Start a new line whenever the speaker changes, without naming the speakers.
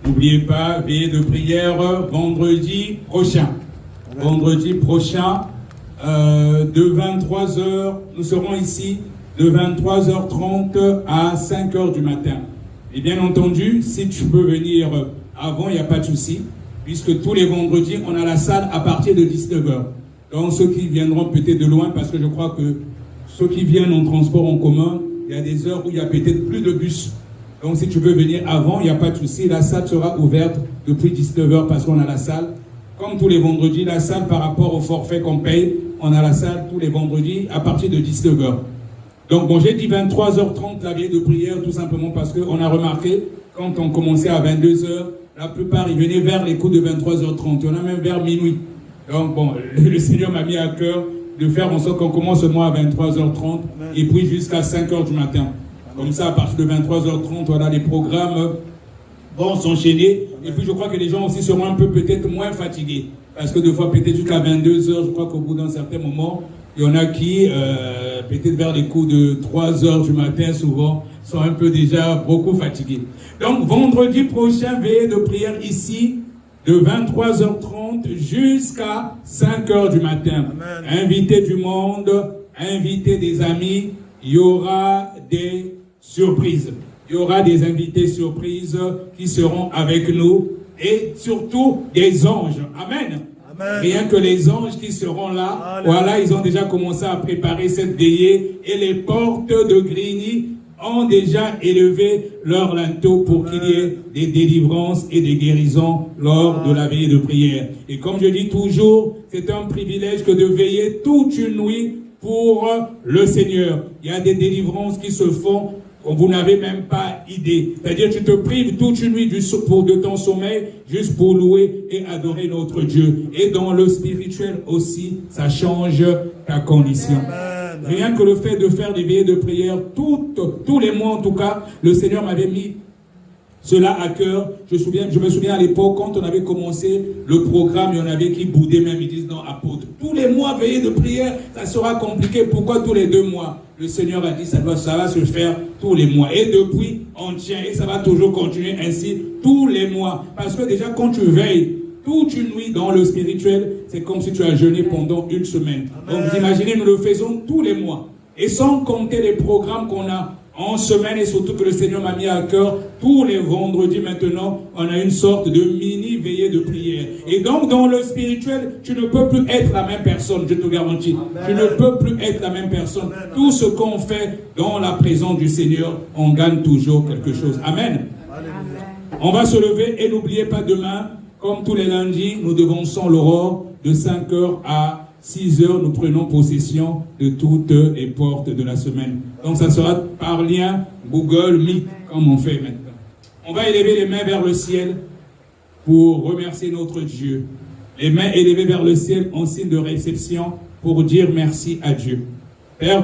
N'oubliez pas, veillée de prière vendredi prochain. Vendredi prochain, de 23h, nous serons ici de 23h30 à 5h du matin. Et bien entendu, si tu peux venir avant, il n'y a pas de souci, puisque tous les vendredis, on a la salle à partir de 19h. Donc ceux qui viendront peut-être de loin, parce que je crois que ceux qui viennent en transport en commun, il y a des heures où il y a peut-être plus de bus. Donc si tu veux venir avant, il n'y a pas de souci. La salle sera ouverte depuis 19h parce qu'on a la salle. Comme tous les vendredis, la salle par rapport au forfait qu'on paye, on a la salle tous les vendredis à partir de 19h. Donc bon, j'ai dit 23h30 la veille de prière tout simplement parce qu'on a remarqué, quand on commençait à 22h, la plupart ils venaient vers les coups de 23h30. Il y en a même vers minuit. Donc bon, le Seigneur m'a mis à cœur de faire en sorte qu'on commence seulement à 23h30 et puis jusqu'à 5h du matin. Comme ça, à partir de 23h30, voilà, les programmes vont s'enchaîner. Et puis je crois que les gens aussi seront un peu peut-être moins fatigués. Parce que des fois, peut-être jusqu'à 22h, je crois qu'au bout d'un certain moment, il y en a qui, peut-être vers les coups de 3h du matin, souvent, sont un peu déjà beaucoup fatigués. Donc, vendredi prochain, veillée de prière ici, de 23h30 jusqu'à 5h du matin. Amen. Invité du monde, invité des amis, il y aura des surprises. Il y aura des invités surprises qui seront avec nous et surtout des anges. Amen. Amen. Rien que les anges qui seront là, Amen. Voilà, ils ont déjà commencé à préparer cette veillée et les portes de Grigny ont déjà élevé leur linteau pour qu'il y ait des délivrances et des guérisons lors de la veillée de prière. Et comme je dis toujours, c'est un privilège que de veiller toute une nuit pour le Seigneur. Il y a des délivrances qui se font comme vous n'avez même pas idée. C'est-à-dire tu te prives toute une nuit de ton sommeil juste pour louer et adorer notre Dieu. Et dans le spirituel aussi, ça change ta condition. Amen. Rien que le fait de faire des veillées de prière, tous les mois en tout cas, le Seigneur m'avait mis cela à cœur. Je me souviens à l'époque, quand on avait commencé le programme, il y en avait qui boudaient même, ils disent non, apôtre, tous les mois, veillée de prière, ça sera compliqué. Pourquoi tous les 2 mois? Le Seigneur a dit, ça va se faire tous les mois. Et depuis, on tient, et ça va toujours continuer ainsi tous les mois. Parce que déjà, quand tu veilles toute une nuit dans le spirituel, c'est comme si tu as jeûné pendant 1 semaine. Amen. Donc, vous imaginez, nous le faisons tous les mois. Et sans compter les programmes qu'on a en semaine, et surtout que le Seigneur m'a mis à cœur, tous les vendredis maintenant, on a une sorte de mini veillée de prière. Et donc, dans le spirituel, tu ne peux plus être la même personne, je te garantis. Amen. Tu ne peux plus être la même personne. Amen. Tout ce qu'on fait dans la présence du Seigneur, on gagne toujours quelque chose. Amen. Amen. On va se lever et n'oubliez pas demain, comme tous les lundis, nous devançons l'aurore de 5h à 6h, nous prenons possession de toutes les portes de la semaine. Donc ça sera par lien Google Meet, comme on fait maintenant. On va élever les mains vers le ciel pour remercier notre Dieu. Les mains élevées vers le ciel en signe de réception pour dire merci à Dieu. Père,